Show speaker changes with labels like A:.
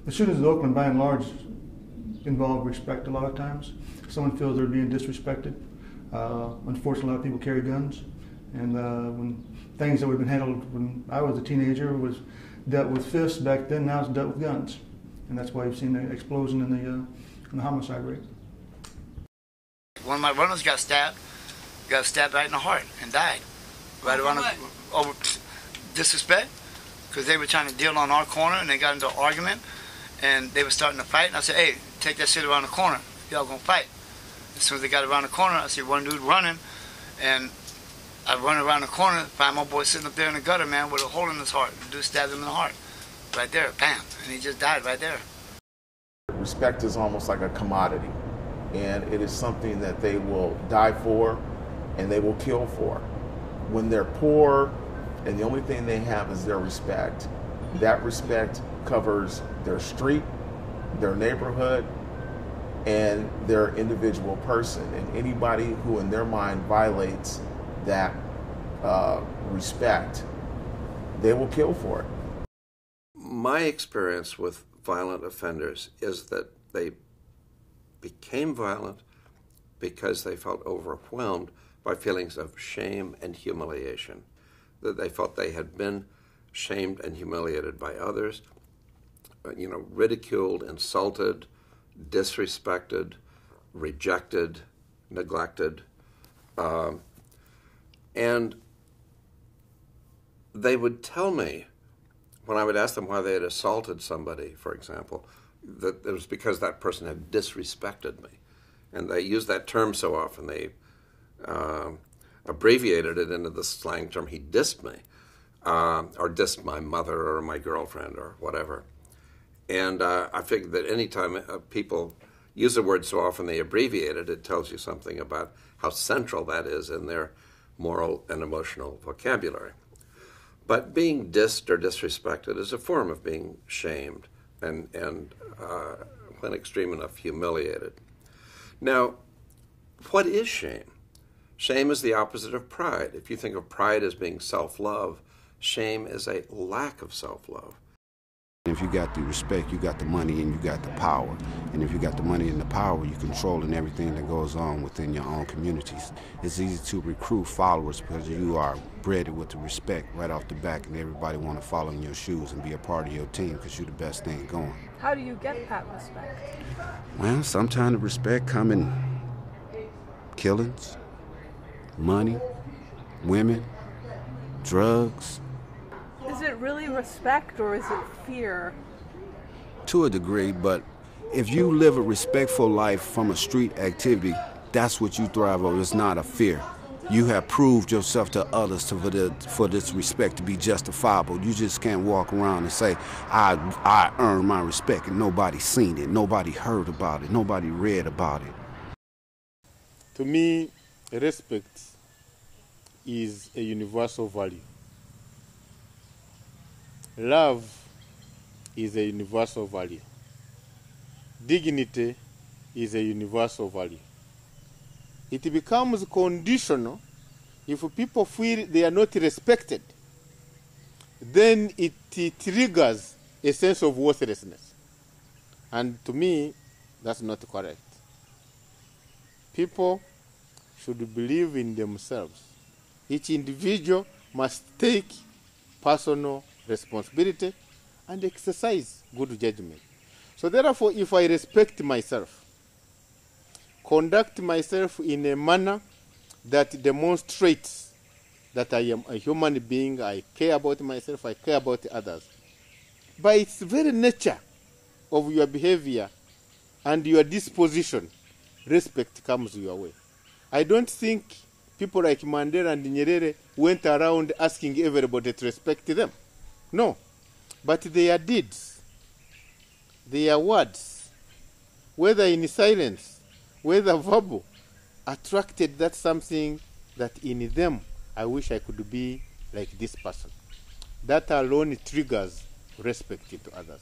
A: The shootings in Oakland, by and large, involve respect a lot of times. Someone feels they're being disrespected. Unfortunately, a lot of people carry guns, and when things that would have been handled when I was a teenager was dealt with fists back then, now it's dealt with guns, and that's why you've seen the explosion in the homicide rate.
B: One of my runners got stabbed right in the heart and died. Right around over disrespect, because they were trying to deal on our corner and they got into an argument and they were starting to fight, and I said, hey, take that shit around the corner, y'all gonna fight. As soon as they got around the corner, I see one dude running, and I run around the corner, find my boy sitting up there in the gutter, man, with a hole in his heart. The dude stabbed him in the heart. Right there, bam, and he just died right there.
C: Respect is almost like a commodity, and it is something that they will die for and they will kill for. When they're poor and the only thing they have is their respect, that respect covers their street, their neighborhood, and their individual person. And anybody who in their mind violates that respect, they will kill for it.
D: My experience with violent offenders is that they became violent because they felt overwhelmed by feelings of shame and humiliation, that they felt they had been shamed and humiliated by others, ridiculed, insulted, disrespected, rejected, neglected, and they would tell me, when I would ask them why they had assaulted somebody, for example, that it was because that person had disrespected me. And they used that term so often, they abbreviated it into the slang term, he dissed me, or dissed my mother or my girlfriend or whatever. And I figured that anytime people use a word so often they abbreviate it, it tells you something about how central that is in their moral and emotional vocabulary. But being dissed or disrespected is a form of being shamed and when extreme enough, humiliated. Now, what is shame? Shame is the opposite of pride. If you think of pride as being self-love, shame is a lack of self-love.
E: If you got the respect, you got the money and you got the power. And if you got the money and the power, you're controlling everything that goes on within your own communities. It's easy to recruit followers because you are bred with the respect right off the back, and everybody want to follow in your shoes and be a part of your team because you're the best thing going.
F: How do you get that respect?
E: Well, sometimes the respect come in killings, money, women, drugs.
F: Is it really respect or is it fear?
E: To a degree, but if you live a respectful life from a street activity, that's what you thrive over. It's not a fear. You have proved yourself to others for this respect to be justifiable. You just can't walk around and say, I earned my respect, and nobody's seen it, nobody heard about it, nobody read about it.
G: To me, respect is a universal value. Love is a universal value. Dignity is a universal value. It becomes conditional if people feel they are not respected. Then it triggers a sense of worthlessness. And to me, that's not correct. People should believe in themselves. Each individual must take personal responsibility and exercise good judgment. So therefore, if I respect myself, conduct myself in a manner that demonstrates that I am a human being, I care about myself, I care about others, by its very nature of your behavior and your disposition, respect comes your way. I don't think people like Mandela and Nyerere went around asking everybody to respect them. No. But their deeds, their words, whether in silence, whether verbal, attracted that something that in them, I wish I could be like this person. That alone triggers respect to others.